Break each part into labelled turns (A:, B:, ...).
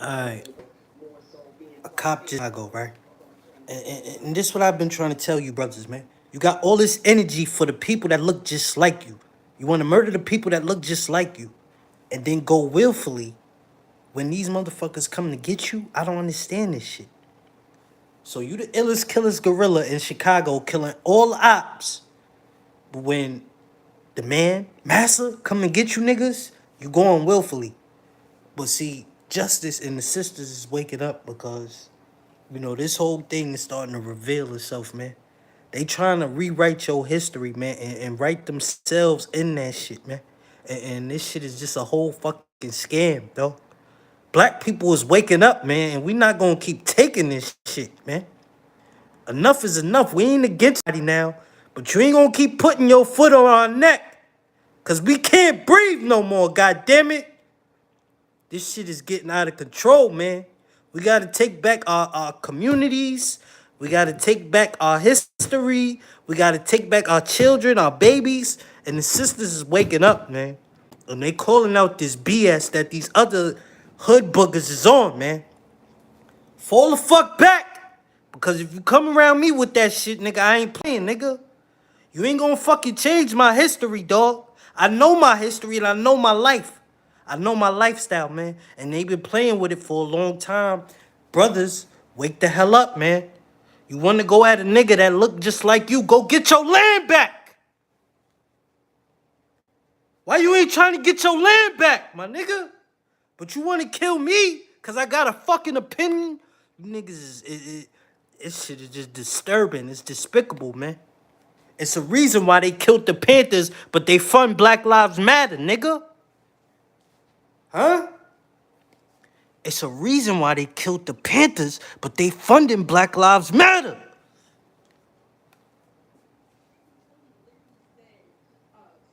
A: Alright, a cop just go, right? And this is what I've been trying to tell you, brothers, man. You got all this energy for the people that look just like you. You want to murder the people that look just like you. And then go willfully when these motherfuckers come to get you. I don't understand this shit. So you the illest killest gorilla in Chicago killing all ops. But when the man, massa, come and get you niggas, you going willfully. But see, justice and the sisters is waking up because, this whole thing is starting to reveal itself, man. They trying to rewrite your history, man, and write themselves in that shit, man. And this shit is just a whole fucking scam, though. Black people is waking up, man, and we not gonna keep taking this shit, man. Enough is enough. We ain't against anybody now, but you ain't gonna keep putting your foot on our neck. Cause we can't breathe no more, god damn it. This shit is getting out of control, man. We gotta take back our communities. We gotta take back our history. We gotta take back our children, our babies. And the sisters is waking up, man. And they calling out this BS that these other hood boogers is on, man. Fall the fuck back. Because if you come around me with that shit, nigga, I ain't playing, nigga. You ain't gonna fucking change my history, dog. I know my history and I know my life. I know my lifestyle, man. And they been playing with it for a long time. Brothers, wake the hell up, man. You want to go at a nigga that look just like you, go get your land back. Why you ain't trying to get your land back, my nigga? But you want to kill me because I got a fucking opinion? You niggas this shit is just disturbing. It's despicable, man. It's a reason why they killed the Panthers, but they fund Black Lives Matter, nigga. Huh? It's a reason why they killed the Panthers, but they funding Black Lives Matter.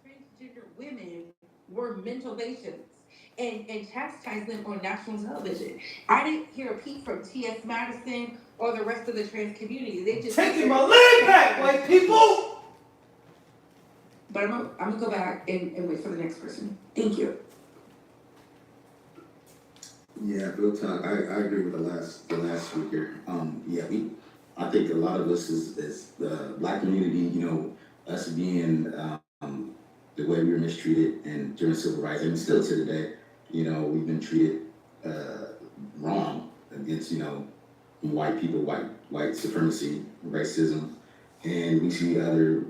B: Transgender women were mental patients and chastise them on national television. I didn't hear a peep from T.S. Madison or the rest of the trans community. They just
A: taking my land back, white people.
B: But I'm gonna go back and wait for the next person. Thank you.
C: Yeah, real talk. I agree with the last speaker. Yeah, I think a lot of us is the black community, us being the way we were mistreated and during civil rights and still to today, we've been treated wrong against, white people, white supremacy, racism, and we see other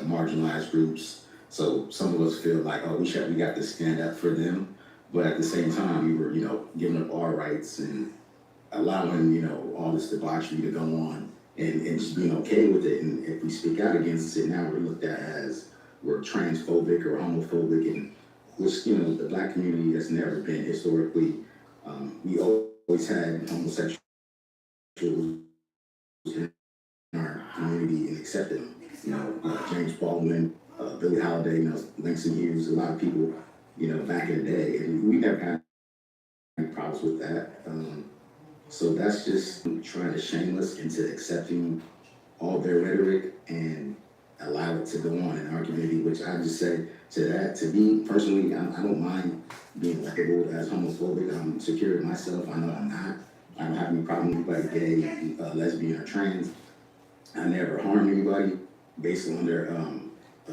C: marginalized groups. So some of us feel like, oh, we got to stand up for them. But at the same time, we were, giving up our rights and allowing, all this debauchery to go on and just being okay with it. And if we speak out against it, now we're looked at as we're transphobic or homophobic, and which, the black community has never been historically. We always had homosexuals in our community and accepted them. James Baldwin, Billie Holiday, Langston Hughes, a lot of people, back in the day, and we never had any problems with that. So that's just trying to shame us into accepting all their rhetoric and allow it to go on in our community, which I just say to me personally, I don't mind being labeled as homophobic. I'm secure in myself. I know I'm not. I don't have any problem with anybody gay, lesbian, or trans. I never harm anybody based on their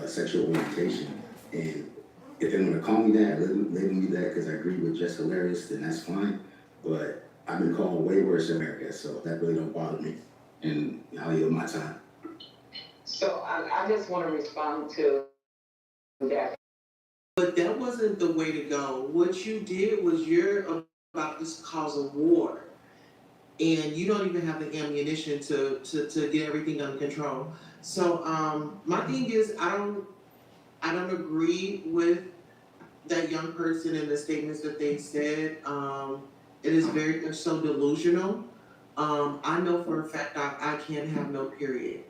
C: sexual orientation. And if they want to call me that, label me that because I agree with Jess Hilarious, then that's fine. But I've been called way worse in America, so that really don't bother me. And I'll yield my time.
D: So I just want to respond to that.
E: But that wasn't the way to go. What you did was you're about to cause a war. And you don't even have the ammunition to get everything under control. So my thing is I don't agree with that young person and the statements that they said. It is very much so delusional. I know for a fact I can't have no period.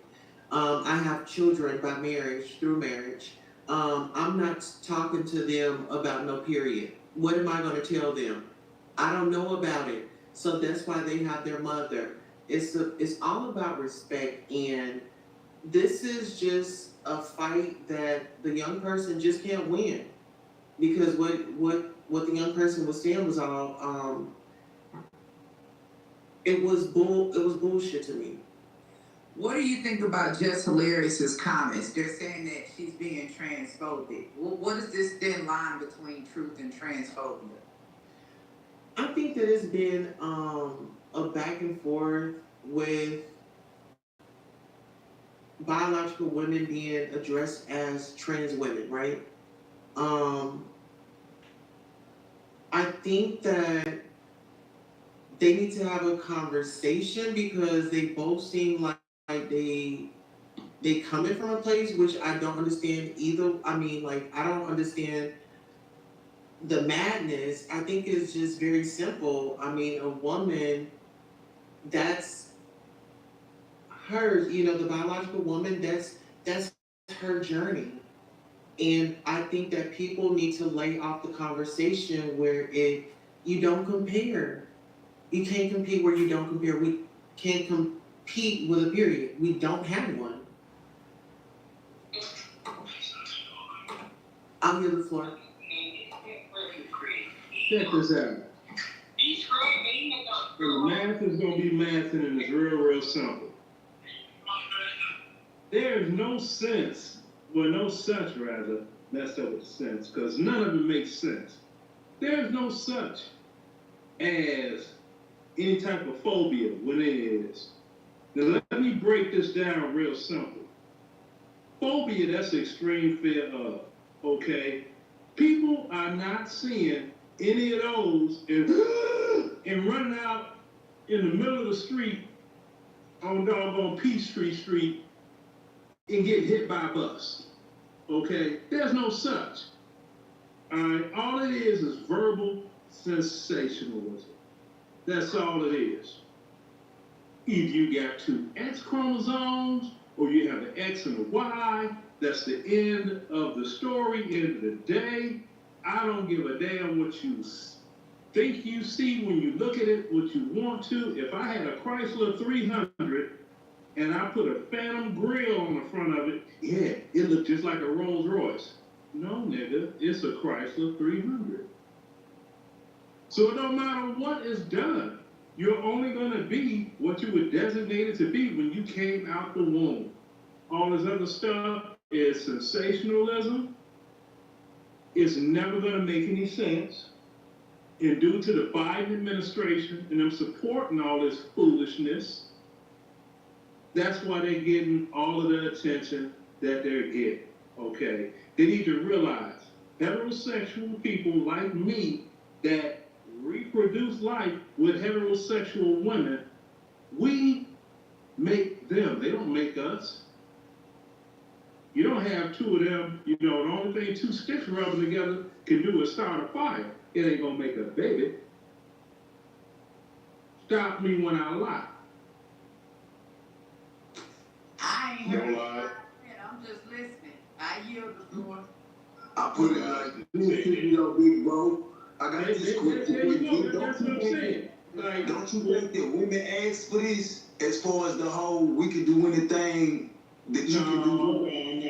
E: I have children by marriage, through marriage. I'm not talking to them about no period. What am I going to tell them? I don't know about it. So that's why they have their mother. It's all about respect, and this is just a fight that the young person just can't win, because what the young person was saying was all It was bullshit to me.
B: What do you think about Jess Hilarious's comments? They're saying that she's being transphobic. What is this thin line between truth and transphobia?
E: I think that it's been a back and forth with biological women being addressed as trans women, right? I think that they need to have a conversation because they both seem like they coming from a place which I don't understand either. I mean, like, I don't understand the madness. I think it's just very simple. I mean, a woman, that's her, you know, the biological woman, that's her journey. And I think that people need to lay off the conversation where you don't compare. You can't compete where you don't compare. We can't compete with a period. We don't have one. I'll give the floor.
F: Check this out. And the math is going to be mathing, and it's real simple. There is no sense, well, no such rather, messed up with the sense, because none of it makes sense. There is no such as any type of phobia when it is. Now let me break this down real simple. Phobia, that's extreme fear of, okay? People are not seeing any of those and running out in the middle of the street on doggone Peachtree Street and get hit by a bus, okay? There's no such, all right? All it is verbal sensationalism. That's all it is. Either you got two X chromosomes or you have an X and a Y, that's the end of the story, end of the day. I don't give a damn what you think you see when you look at it, what you want to. If I had a Chrysler 300 and I put a Phantom grill on the front of it, yeah, it looked just like a Rolls Royce. No, nigga, it's a Chrysler 300. So it don't matter what is done. You're only going to be what you were designated to be when you came out the womb. All this other stuff is sensationalism. It's never going to make any sense. And due to the Biden administration and them supporting all this foolishness, that's why they're getting all of the attention that they're getting, okay? They need to realize heterosexual people like me that reproduce life with heterosexual women, we make them. They don't make us. You don't have two of them. You know, the only thing two sticks rubbing together can do is start a fire. It ain't gonna make a baby. Stop me when I lie.
B: I ain't heard it. I'm just listening. I yield the floor.
G: I put it like this, big bro. I got this question.
F: There you go. That's what I'm saying. Like,
G: Don't you think that women ask for this as far as the whole we can do anything that you can do?
F: No,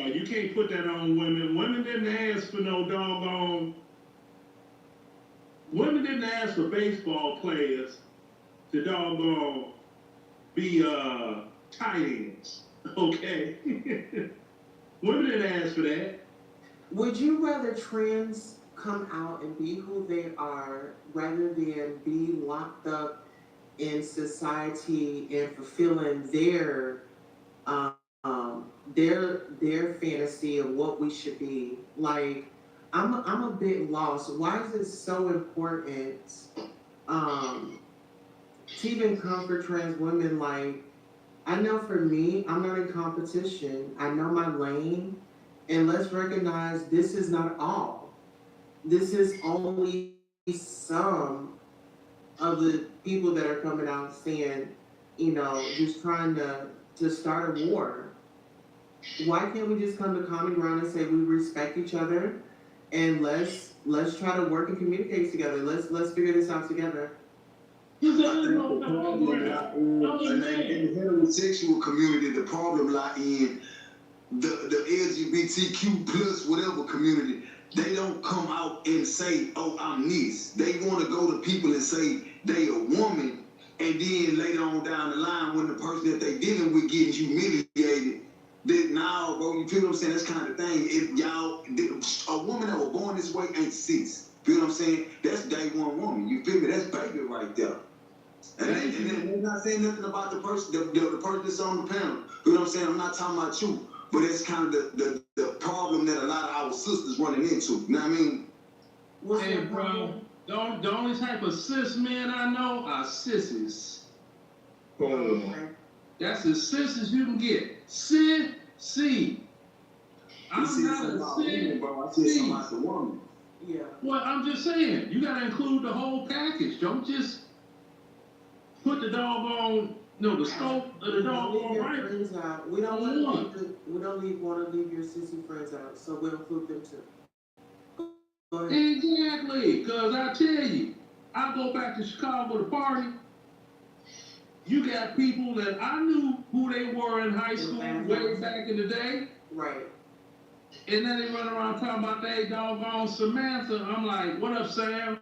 F: you can't put that on women. Women didn't ask for no doggone. Women didn't ask for baseball players to doggone be tight ends. Okay? Women didn't ask for that.
E: Would you rather trans come out and be who they are rather than be locked up in society and fulfilling their fantasy of what we should be? Like, I'm a bit lost. Why is it so important to even come for trans women? Like, I know for me, I'm not in competition. I know my lane, and let's recognize this is not all. This is only some of the people that are coming out saying, you know, just trying to start a war. Why can't we just come to common ground and say we respect each other and let's try to work and communicate together. Let's figure this out together.
G: I think the problem in the heterosexual community, the problem lie in the LGBTQ plus whatever community. They don't come out and say, oh, I'm this. They want to go to people and say they a woman and then later on down the line, when the person that they dealing with getting humiliated, that now, bro, you feel what I'm saying? That's kind of thing. If y'all, a woman that was born this way ain't sis. Feel what I'm saying? That's day one woman. You feel me? That's baby right there. And then I'm not saying nothing about the person, the person that's on the panel. You know what I'm saying? I'm not talking about you, but it's kind of the problem that a lot of our sisters running into. You know what I mean?
F: Hey, bro, the only type of cis men I know are sissies. That's as cis as you can get. Sissy. I'm not a cis.
G: Bro, I said something about the woman.
E: Yeah.
F: Well, I'm just saying, you gotta include the whole package. Don't just put the doggone, the scope of the doggone right.
E: Friends out. We don't want to leave your sissy friends out, so we'll include them too. Go ahead.
F: Exactly, because I tell you, I go back to Chicago to party. You got people that I knew who they were in high school way back in the day.
E: Right.
F: And then they run around talking about they doggone Samantha. I'm like, what up, Sam?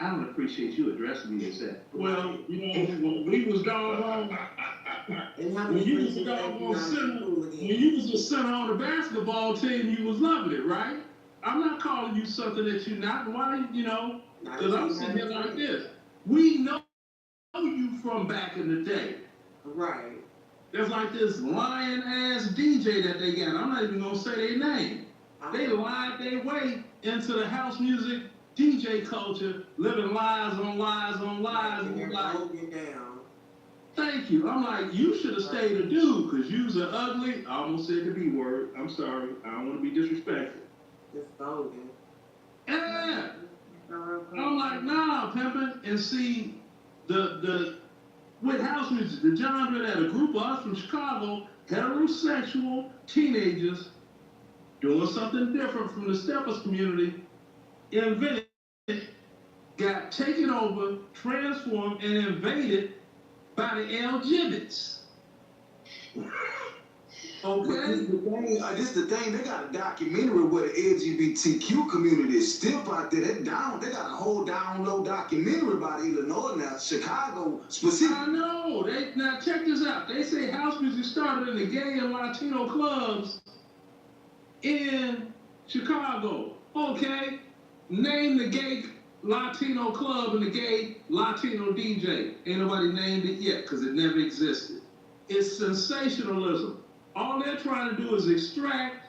F: I don't appreciate you addressing me as that. Well, when we was doggone, when you was a doggone center, when you was a center on the basketball team, you was loving it, right? I'm not calling you something that you're not. Why, because I'm sitting here like this. We know you from back in the day.
E: Right.
F: There's like this lion-ass DJ that they got. I'm not even going to say their name. They lied their way into the house music DJ culture, living lies on lies on lies. And you're like,
E: down.
F: Thank you. I'm like, you should have stayed a dude, because you's an ugly, I almost said the B word. I'm sorry. I don't want to be disrespectful.
E: It's bogan.
F: Yeah. I'm like, nah, pimpin'. And see, with house music, the genre that a group of us from Chicago, heterosexual teenagers, doing something different from the steppers community, invented, got taken over, transformed, and invaded by the LGBTs. Okay?
G: This the thing. They got a documentary where the LGBTQ community is still out there. They got a whole down low documentary about Illinois now, Chicago specifically.
F: I know. Now check this out. They say house music started in the gay and Latino clubs in Chicago. Okay. Name the gay Latino club and the gay Latino DJ. Ain't nobody named it yet because it never existed. It's sensationalism. All they're trying to do is extract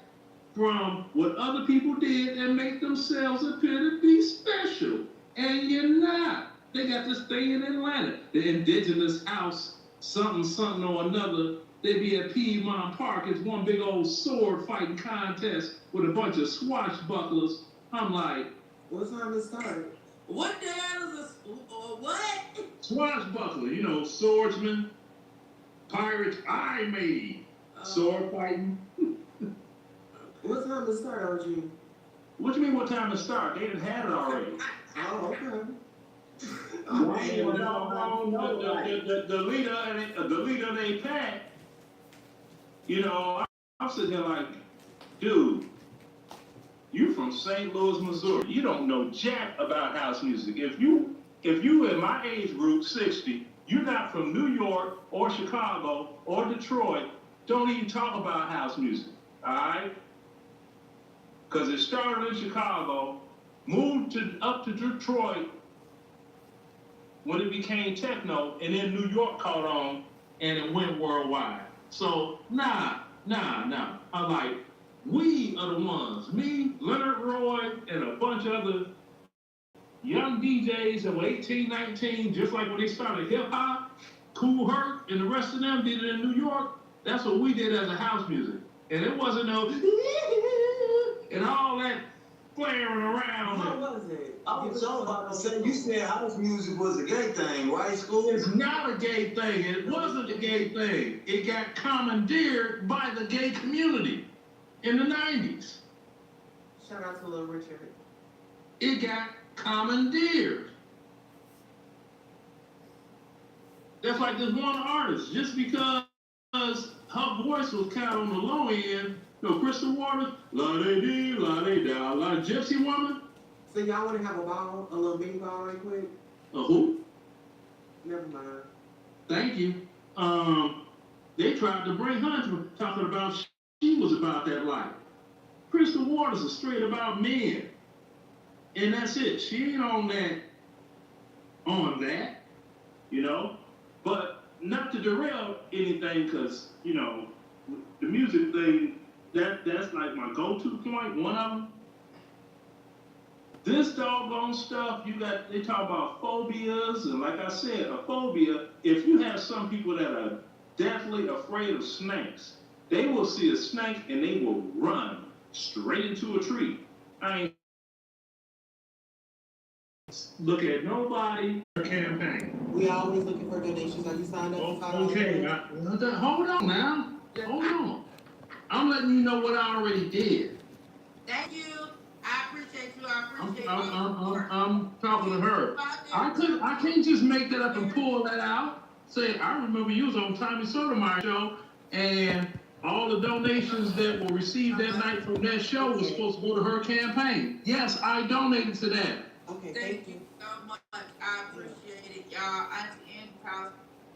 F: from what other people did and make themselves appear to be special. And you're not. They got this thing in Atlanta, the indigenous house, something or another. They be at Piedmont Park. It's one big old sword fighting contest with a bunch of swashbucklers. I'm like,
E: what time it start?
B: What the hell is what?
F: Swashbuckler, swordsman, pirates, I made. Sword fighting.
E: What time to start, OG?
F: What you mean what time to start? They done had it already.
E: Oh, okay.
F: The leader they pack, I'm sitting there like, dude, you from St. Louis, Missouri. You don't know jack about house music. If you in my age group, 60, you're not from New York or Chicago or Detroit, don't even talk about house music, all right? Because it started in Chicago, moved up to Detroit when it became techno, and then New York caught on, and it went worldwide. So, nah. I'm like, we are the ones, me, Leonard Roy, and a bunch of other young DJs that were 18, 19, just like when they started hip-hop, Kool Herc, and the rest of them did it in New York. That's what we did as a house music. And it wasn't no and all that flaring around.
E: What was it?
G: I was so about to say, you said house music was a gay thing, right, School?
F: It's not a gay thing. It wasn't a gay thing. It got commandeered by the gay community in the 90s.
E: Shout out to Little Richard.
F: It got commandeered. That's like this one artist, just because her voice was kind of on the low end. Crystal Waters, la-de-dee, la-de-da, la Gypsy Woman.
E: So y'all want to have a little mini ball right quick?
F: Who?
E: Never mind.
F: Thank you. They tried to bring her to talking about she was about that life. Crystal Waters is straight about men. And that's it. She ain't on that, you know. But not to derail anything, because, you know, the music thing, that's like my go-to point, one of them. This doggone stuff, they talk about phobias, and like I said, a phobia, if you have some people that are deathly afraid of snakes, they will see a snake and they will run straight into a tree. I ain't look at nobody campaign.
E: We always looking for donations. Are you signed up?
F: Okay, hold on now. Hold on. I'm letting you know what I already did.
B: Thank you. I appreciate you.
F: I'm talking to her. I can't just make that up and pull that out. Say, I remember you was on Tommy Sotomayor's show, and all the donations that were received that night from that show was supposed to go to her campaign. Yes, I donated to that.
E: Okay,
B: Thank you so much. I appreciate it, y'all. Auntie Andy's house.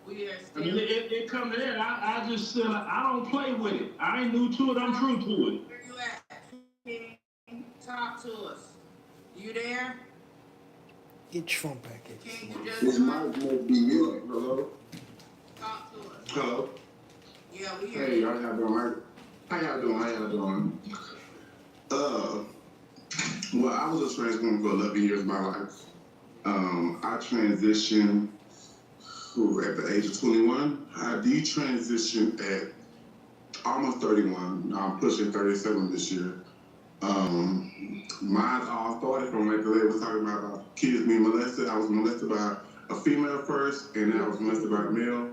B: We are
F: I
B: still.
F: mean, it come to that. I just said, I don't play with it. I ain't new to it. I'm true to it.
B: Where you at? Talk to us. You there?
A: Get Trump back in.
B: Can you
G: This
B: just
G: mic must be muted. Hello?
B: talk to us?
G: Hello?
B: Yeah, we hear
G: Hey,
B: you.
G: how y'all doing? How y'all doing? Well, I was a trans woman for 11 years of my life. I transitioned at the age of 21. I detransitioned at almost 31. I'm pushing 37 this year. Mine all started from like the lady was talking about kids being molested. I was molested by a female first, and then I was molested by a male.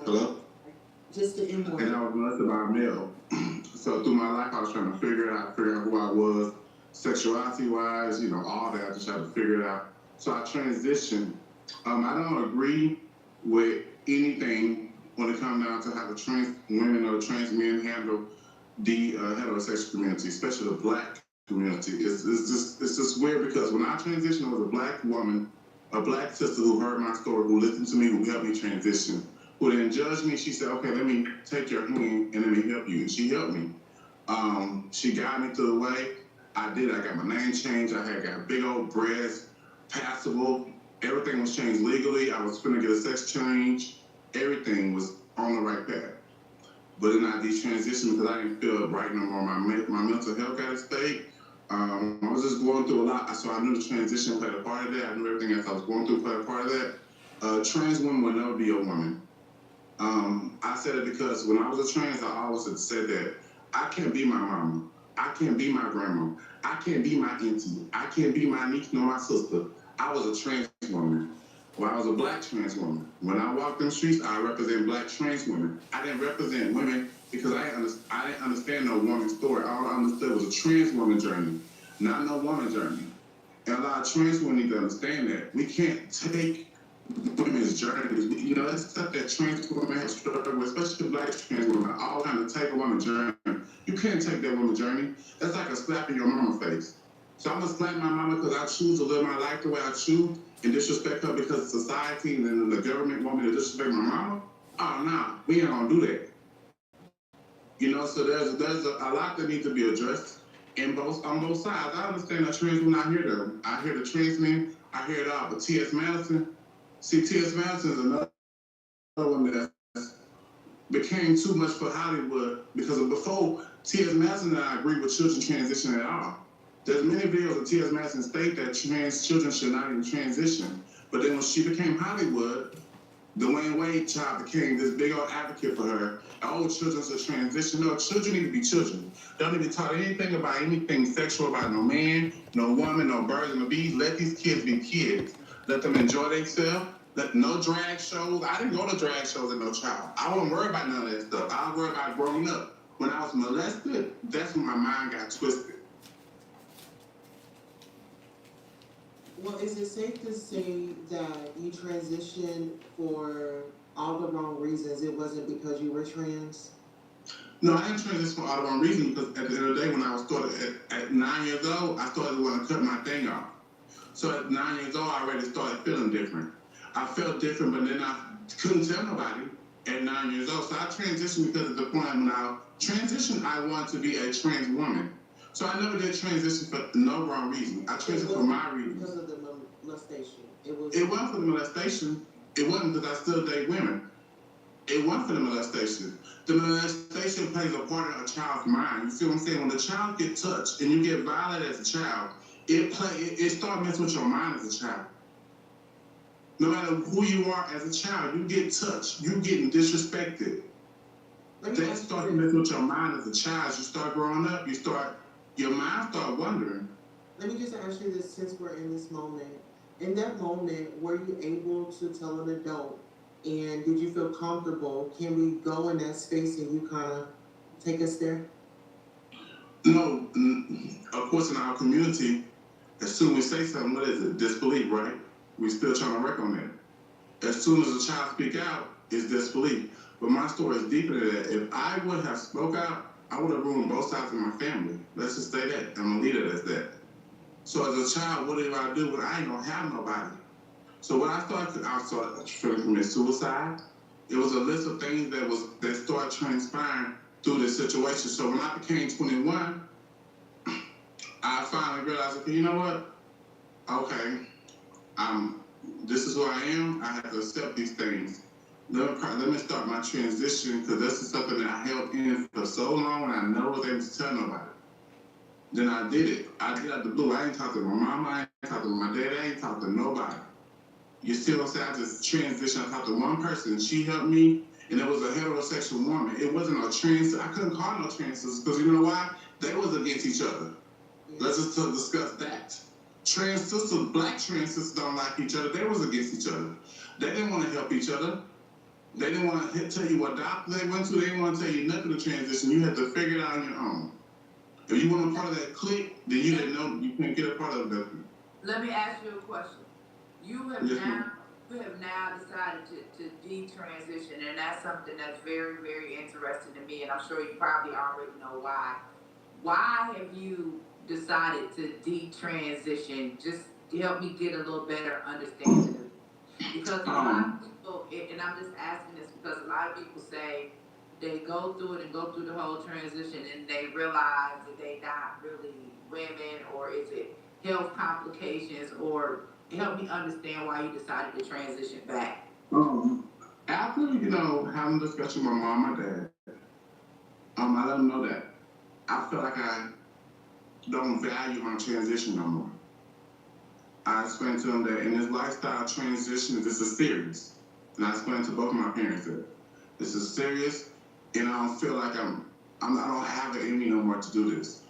G: Hello?
E: Just the inward.
G: And I was molested by a male. So through my life, I was trying to figure out who I was, sexuality-wise, you know, all that. I just had to figure it out. So I transitioned. I don't agree with anything when it comes down to how the trans women or the trans men handle the heterosexual community, especially the Black community. It's just weird because when I transitioned, I was a Black woman, a Black sister who heard my story, who listened to me, who helped me transition, who didn't judge me. She said, okay, let me take your hand and let me help you. And she helped me. She guided me through the way. I did. I got my name changed. I had got big old breasts, passable. Everything was changed legally. I was finna get a sex change. Everything was on the right path. But then I detransitioned because I didn't feel right no more. My mental health got at stake. I was just going through a lot. So I knew the transition played a part of that. I knew everything else I was going through played a part of that. Trans women will never be a woman. I said it because when I was a trans, I always had said that I can't be my mama. I can't be my grandma. I can't be my auntie. I can't be my niece nor my sister. I was a trans woman. Well, I was a Black trans woman. When I walked in the streets, I represent Black trans women. I didn't represent women because I didn't understand no woman's story. All I understood was a trans woman journey, not no woman journey. And a lot of trans women need to understand that. We can't take women's journeys. You know, that's stuff that trans women have struggled with, especially Black trans women, all trying to take a woman's journey. You can't take that woman's journey. That's like a slap in your mama's face. So I'm gonna slap my mama because I choose to live my life the way I choose and disrespect her because society and then the government want me to disrespect my mama? Oh, nah, we ain't gonna do that. You know, so there's a lot that needs to be addressed on both sides. I understand that trans women, I hear them. I hear the trans men, I hear it all. But T.S. Madison, see, T.S. Madison is another one that became too much for Hollywood because before T.S. Madison and I agree with children transitioning at all. There's many videos of T.S. Madison state that trans children should not even transition. But then when she became Hollywood, Dwayne Wade child became this big old advocate for her. All children should transition. No, children need to be children. They don't need to be taught anything about anything sexual about no man, no woman, no birds and no bees. Let these kids be kids. Let them enjoy themselves. Let no drag shows. I didn't go to drag shows as no child. I wasn't worried about none of that stuff. I was worried about growing up. When I was molested, that's when my mind got twisted.
E: Well, is it safe to say that you transitioned for all the wrong reasons? It wasn't because you were trans?
G: No, I didn't transition for all the wrong reasons because at the end of the day, when I was started at 9 years old, I started wanting to cut my thing off. So at 9 years old, I already started feeling different.
C: I felt different, but then I couldn't tell nobody at 9 years old. So I transitioned because at the point when I transitioned, I wanted to be a trans woman. So I never did transition for no wrong reason. I transitioned for my reason.
E: Because of the molestation.
C: It wasn't for the molestation. It wasn't because I still date women. It wasn't for the molestation. The molestation plays a part in a child's mind. You see what I'm saying? When the child gets touched and you get violated as a child, it starts messing with your mind as a child. No matter who you are as a child, you get touched, you getting disrespected. That starts messing with your mind as a child. You start growing up, your mind start wondering.
E: Let me just ask you this, since we're in this moment. In that moment, were you able to tell an adult, and did you feel comfortable? Can we go in that space and you kind of take us there?
C: No, of course, in our community, as soon as we say something, what is it? Disbelief, right? We're still trying to work on that. As soon as a child speak out, it's disbelief. But my story is deeper than that. If I would have spoke out, I would have ruined both sides of my family. Let's just say that. I'm gonna leave it as that. So as a child, what did I do when I ain't gonna have nobody? So when I started trying to commit suicide, it was a list of things that started transpiring through this situation. So when I became 21, I finally realized, okay, you know what? Okay, this is who I am. I have to accept these things. Let me start my transition, because this is something that I held in for so long and I never was able to tell nobody. Then I did it. I did it out the blue. I ain't talked to my mama, I ain't talked to my dad, I ain't talked to nobody. You see what I'm saying? I just transitioned. I talked to one person, she helped me, and it was a heterosexual woman. It wasn't a trans, I couldn't call no trans sisters, because you know why? They was against each other. Let's just discuss that. Trans sisters, black trans sisters don't like each other. They was against each other. They didn't want to help each other. They didn't want to tell you what doctor they went to. They didn't want to tell you nothing to transition. You had to figure it out on your own. If you weren't a part of that clique, then you didn't know you couldn't get a part of that.
B: Let me ask you a question. You have now decided to detransition, and that's something that's very, very interesting to me, and I'm sure you probably already know why. Why have you decided to detransition? Just help me get a little better understanding. Because a lot of people, and I'm just asking this because a lot of people say they go through it and go through the whole transition and they realize that they're not really women, or is it health complications, or help me understand why you decided to transition back.
C: After, having a discussion with my mom and dad, I let them know that I feel like I don't value my transition no more. I explained to them that in this lifestyle transition, this is serious. And I explained to both of my parents that this is serious, and I don't feel like I don't have it in me no more to do this.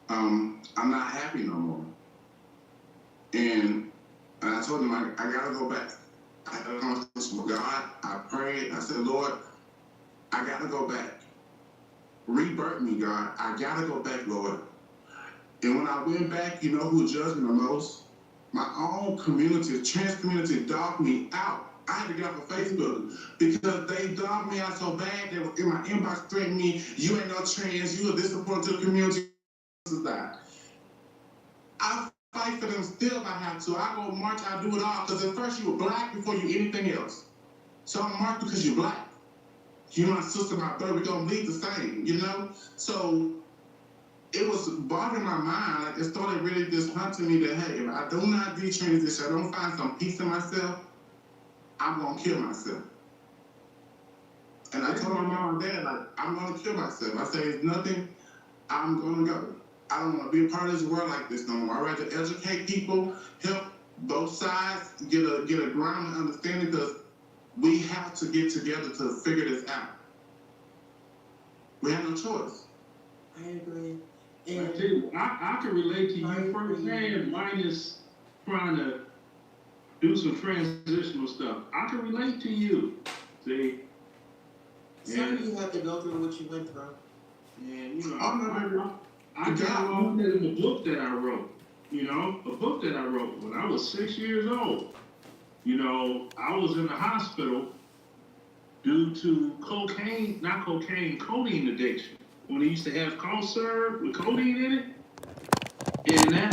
C: I'm not happy no more. And I told them I gotta go back. I had a conversation with God. I prayed. I said, Lord, I gotta go back. Rebirth me, God. I gotta go back, Lord. And when I went back, you know who judged me the most? My own community, the trans community, dogged me out. I had to get off of Facebook because they dogged me out so bad. They were in my inbox threatening me, you ain't no trans, you a disappointment to the community. I fight for them still if I have to. I go march, I do it all, because at first you were black before you anything else. So I'm march because you're black. You're my sister, my brother, we don't bleed the same, So it was bothering my mind. Like, it started really just hunting me that, hey, if I do not detransition, I don't find some peace in myself, I'm gonna kill myself. And I told my mom and dad, like, I'm gonna kill myself. I say, it's nothing, I'm gonna go. I don't want to be a part of this world like this no more. I'd rather educate people, help both sides get a ground of understanding, because we have to get together to figure this out. We have no choice.
E: I agree.
F: I tell you, I can relate to you firsthand, minus trying to do some transitional stuff. I can relate to you. See?
E: Some of you have to go through what you went through.
F: And I got all that in the book that I wrote. A book that I wrote when I was 6 years old. I was in the hospital due to codeine addiction. When they used to have cough syrup with codeine in it. And that's